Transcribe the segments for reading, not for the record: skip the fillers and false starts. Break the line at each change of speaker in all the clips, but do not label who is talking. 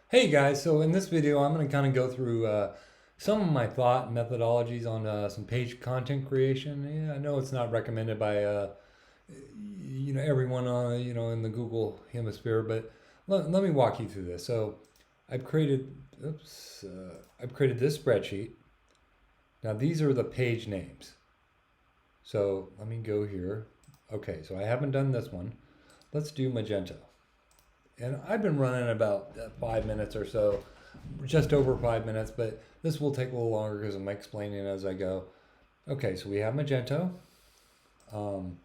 Hey guys, so in this video I'm going to kind of go through some of my thought and methodologies on some page content creation. Yeah, I know it's not recommended by everyone on in the Google hemisphere, but let me walk you through this. So I've created I've created this spreadsheet. Now these are the page names. So let me go here. Okay, so I haven't done this one. Let's do Magento. And I've been running about 5 minutes or so, just over 5 minutes, but this will take a little longer because I'm explaining as I go. Okay, so we have Magento. Um,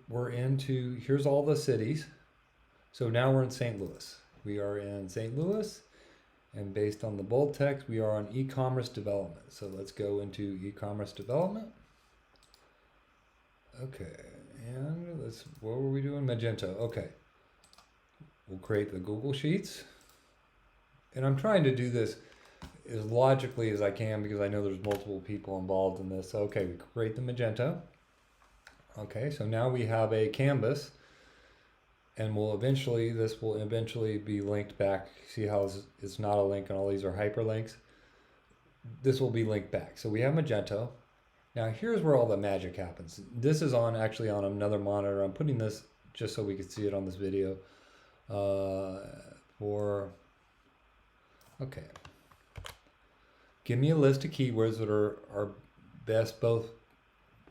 we're into, here's all the cities. So now we're in St. Louis. We are in St. Louis, and based on the bold text, we are on e-commerce development. So let's go into e-commerce development. Okay, and what were we doing? Magento, okay. We'll create the Google Sheets. And I'm trying to do this as logically as I can because I know there's multiple people involved in this. Okay, we create the Magento. Okay, so now we have a canvas, and this will eventually be linked back. See how it's not a link and all these are hyperlinks? This will be linked back. So we have Magento. Now here's where all the magic happens. This is actually on another monitor. I'm putting this just so we can see it on this video. Okay. Give me a list of keywords that are best both,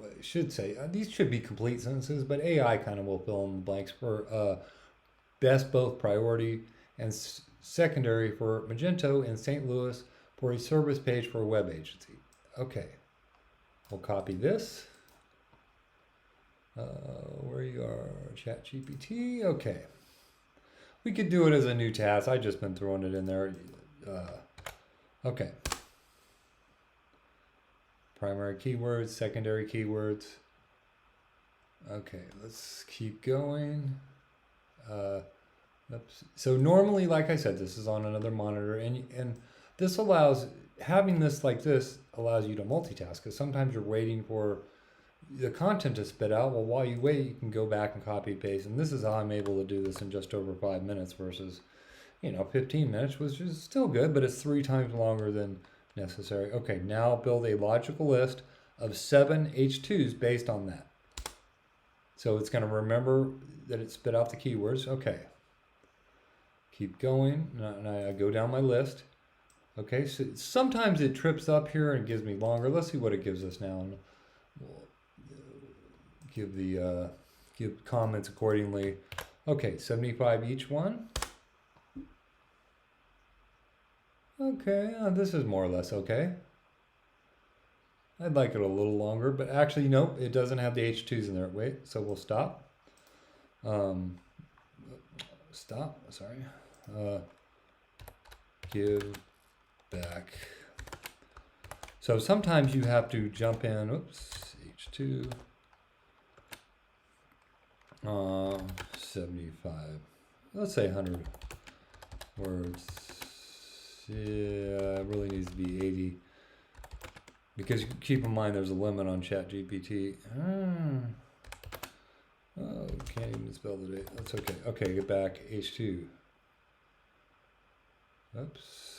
I should say, these should be complete sentences, but AI kind of will fill in the blanks for best both priority and secondary for Magento in St. Louis for a service page for a web agency. Okay, we'll copy this. Where you are, ChatGPT, okay. We could do it as a new task. I've just been throwing it in there. Okay. Primary keywords, secondary keywords. Okay, let's keep going. So normally, like I said, this is on another monitor, and this allows, having this like this allows you to multitask, because sometimes you're waiting for the content to spit out. Well, while you wait, you can go back and copy paste, and this is how I'm able to do this in just over 5 minutes versus 15 minutes, which is still good, but it's 3 times longer than necessary. Okay, now build a logical list of 7 H2s based on that. So it's going to remember that it spit out the keywords. Okay, keep going. Now I go down my list. Okay, so sometimes it trips up here and gives me longer. Let's see what it gives us now. And we'll give comments accordingly. Okay, 75 each one. Okay, this is more or less okay. I'd like it a little longer, but actually, nope, it doesn't have the H2s in there. Wait, so we'll stop. Sorry. Give back. So sometimes you have to jump in, oops, H2. 75. Let's say 100 words. Yeah, it really needs to be 80. Because keep in mind there's a limit on ChatGPT. Oh, can't even spell the date. That's okay. Okay, get back. H2. Oops.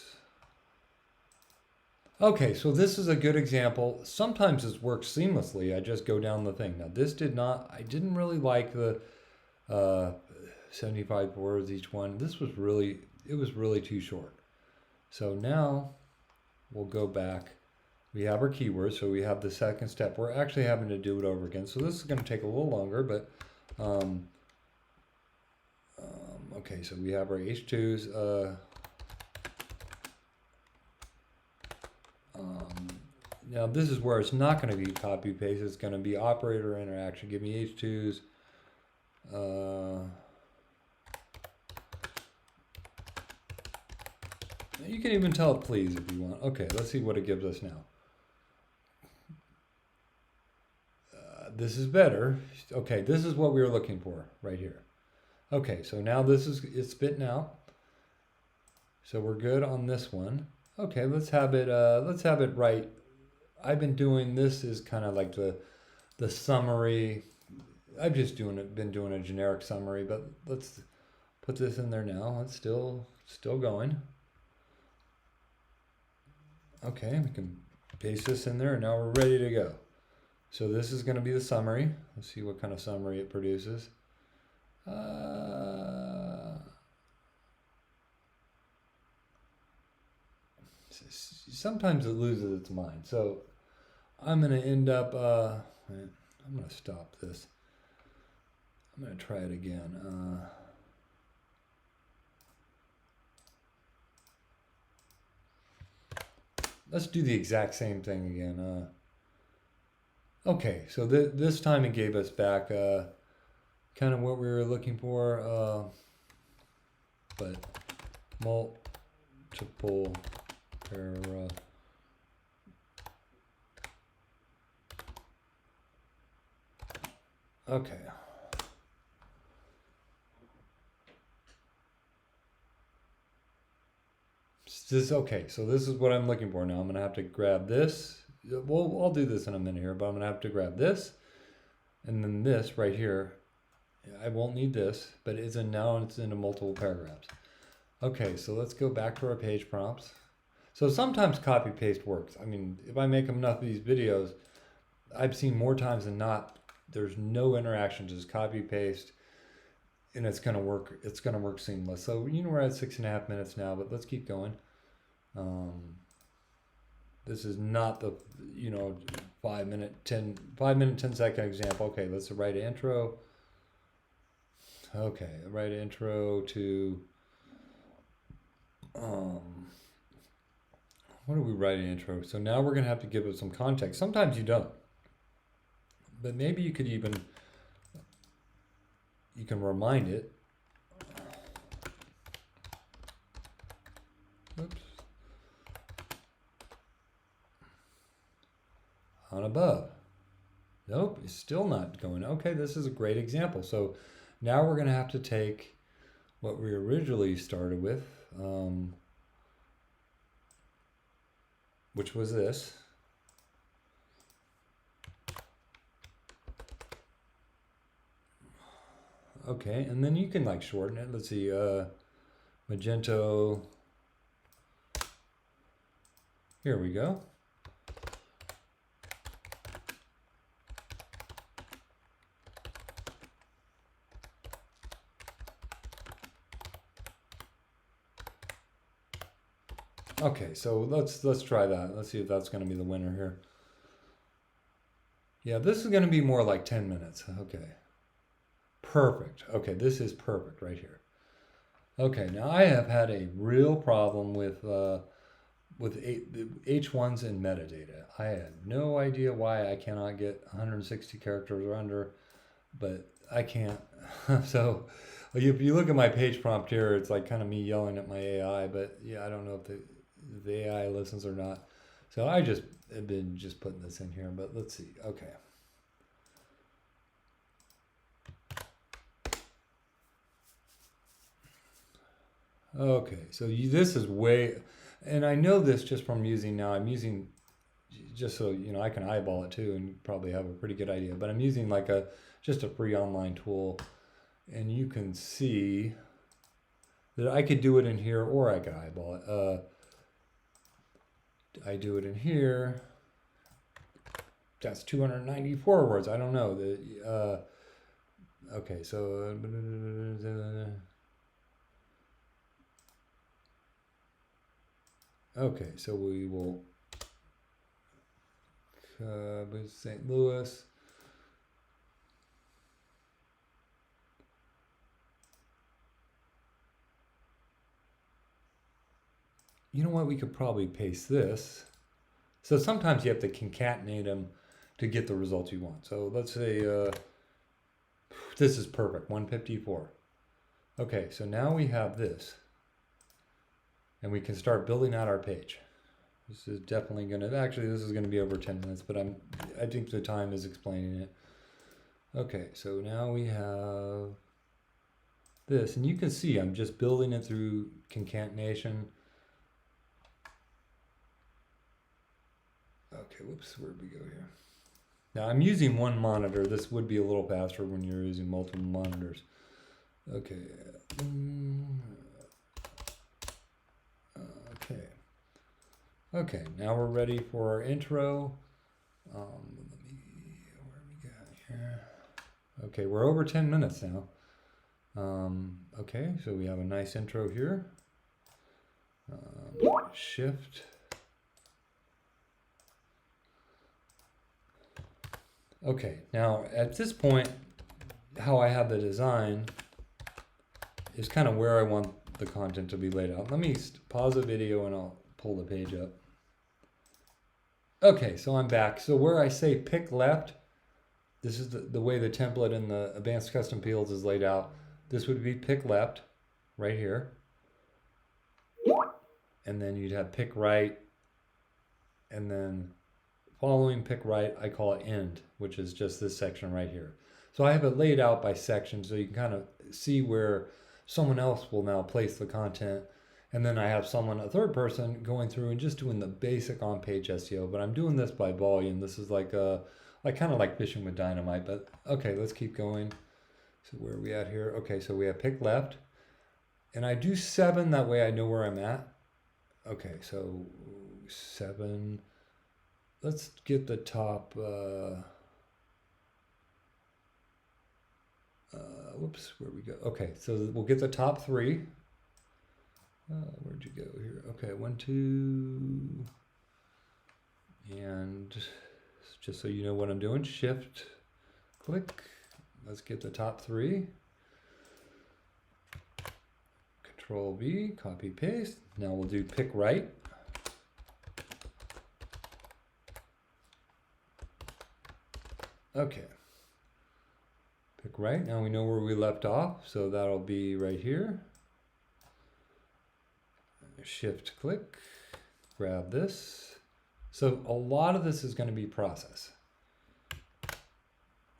Okay, so this is a good example. Sometimes this works seamlessly. I just go down the thing. Now this did not, I didn't really like the 75 words each one. It was really too short. So now we'll go back. We have our keywords, so we have the second step. We're actually having to do it over again. So this is going to take a little longer, but okay, so we have our H2s. Now this is where it's not going to be copy paste. It's going to be operator interaction. Give me H2s. You can even tell it please if you want. Okay, let's see what it gives us now. This is better. Okay, this is what we were looking for right here. Okay, so now it's spitting out. So we're good on this one. Okay, let's have it right. I've been doing this is kind of like the summary. Been doing a generic summary, but let's put this in there now. It's still Still going. Okay, we can paste this in there and now we're ready to go. So this is going to be the summary. Let's see what kind of summary it produces. Sometimes it loses its mind. So I'm going to end up, I'm going to stop this. I'm going to try it again. Let's do the exact same thing again. Okay, so this time it gave us back kind of what we were looking for, but multiple paragraph. Okay. Okay, so this is what I'm looking for now. I'm gonna have to grab this. Well, I'll do this in a minute here, but I'm gonna have to grab this and then this right here. I won't need this, but now it's into multiple paragraphs. Okay, so let's go back to our page prompts. So sometimes copy paste works. I mean, if I make enough of these videos, I've seen more times than not, there's no interaction, just copy paste, and it's gonna work. It's gonna work seamless. So we're at 6.5 minutes now, but let's keep going. This is not the 5 minute 10 second example. Okay, let's write an intro. Okay, write an intro to what do we write an intro? So now we're gonna have to give it some context. Sometimes you don't, but maybe you can remind it. Oops. On above. Nope, it's still not going. Okay, this is a great example. So now we're going to have to take what we originally started with, which was this. Okay, and then you can like shorten it. Let's see, Magento. Here we go. Okay, so let's try that. Let's see if that's going to be the winner here. Yeah, this is going to be more like 10 minutes. Okay. Perfect. Okay, this is perfect right here. Okay, now I have had a real problem with H1s in metadata. I had no idea why I cannot get 160 characters or under, but I can't. So if you look at my page prompt here, it's like kind of me yelling at my AI, but yeah, I don't know if the AI listens or not. So I just have been just putting this in here, but let's see. Okay. Okay, so this is way, and I know this just from using now, I'm using, just so I can eyeball it too and probably have a pretty good idea, but I'm using like just a free online tool, and you can see that I could do it in here or I could eyeball it. I do it in here. That's 294 words. I don't know. Okay, so okay, so we will St. Louis. You know what? We could probably paste this. So sometimes you have to concatenate them to get the results you want. So let's say this is perfect, 154. Okay, so now we have this. And we can start building out our page. This is definitely going to, actually this is going to be over 10 minutes, but I think the time is explaining it. Okay, so now we have this, and you can see I'm just building it through concatenation. Okay, whoops, where'd we go here? Now I'm using one monitor. This would be a little faster when you're using multiple monitors. Okay. Okay, now we're ready for our intro. Where we got here? Okay, we're over 10 minutes now. Okay, so we have a nice intro here. Shift. Okay, now at this point, how I have the design is kind of where I want the content to be laid out. Let me pause the video and I'll pull the page up. Okay, so I'm back. So where I say pick left, this is the way the template in the advanced custom fields is laid out. This would be pick left right here. And then you'd have pick right. And then following pick right, I call it end, which is just this section right here. So I have it laid out by section so you can kind of see where someone else will now place the content. And then I have someone, a third person, going through and just doing the basic on-page SEO. But I'm doing this by volume. This is like kind of like fishing with dynamite. But okay, let's keep going. So where are we at here? Okay, so we have pick left. And I do 7, that way I know where I'm at. Okay, so 7. Let's get the top, whoops, where we go? Okay, so we'll get the top 3. Where'd you go here? Okay, 1, 2, and just so you know what I'm doing, shift, click. Let's get the top 3. Control V, copy, paste. Now we'll do pick right. Okay. Pick right. Now we know where we left off, so that'll be right here. Shift click, grab this. So a lot of this is going to be process.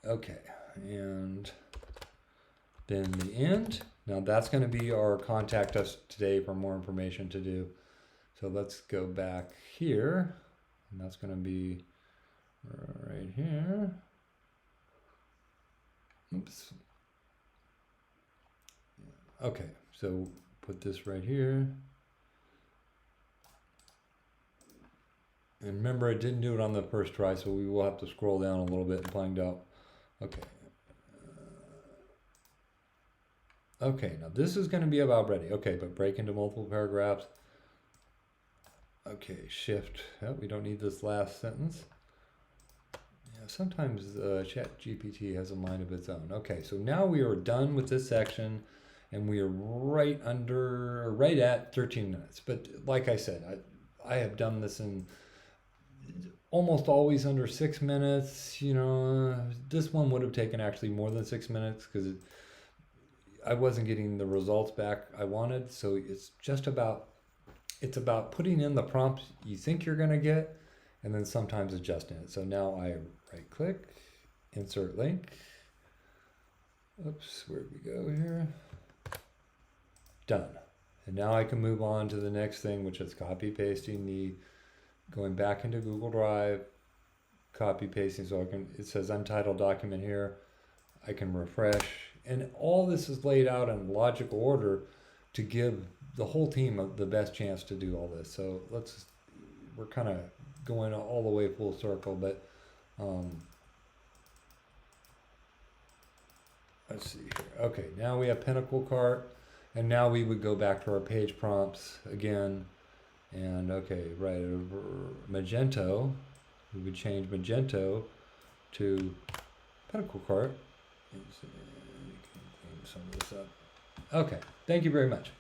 Okay, and then the end. Now that's going to be our contact us today for more information to do. So let's go back here, and that's going to be right here. Oops. Okay, so put this right here. And remember, I didn't do it on the first try, so we will have to scroll down a little bit and find out. Okay. Okay, now this is going to be about ready. Okay, but break into multiple paragraphs. Okay, shift. Oh, we don't need this last sentence. Yeah, sometimes ChatGPT has a mind of its own. Okay, so now we are done with this section, and we are right at 13 minutes. But like I said, I have done this in almost always under 6 minutes. You know, this one would have taken actually more than 6 minutes because I wasn't getting the results back I wanted. So it's about putting in the prompt you think you're going to get, and then sometimes adjusting it. So now I right click, insert link. Oops, where'd we go here? Done. And now I can move on to the next thing, which is copy pasting going back into Google Drive, copy pasting. So it says untitled document here. I can refresh, and all this is laid out in logical order to give the whole team the best chance to do all this. So we're kind of going all the way full circle, but let's see here. Okay, now we have Pinnacle Cart, and now we would go back to our page prompts again. And okay, right, Magento, we would change Magento to Pinnacle Cart. Clean some of this up. Okay, thank you very much.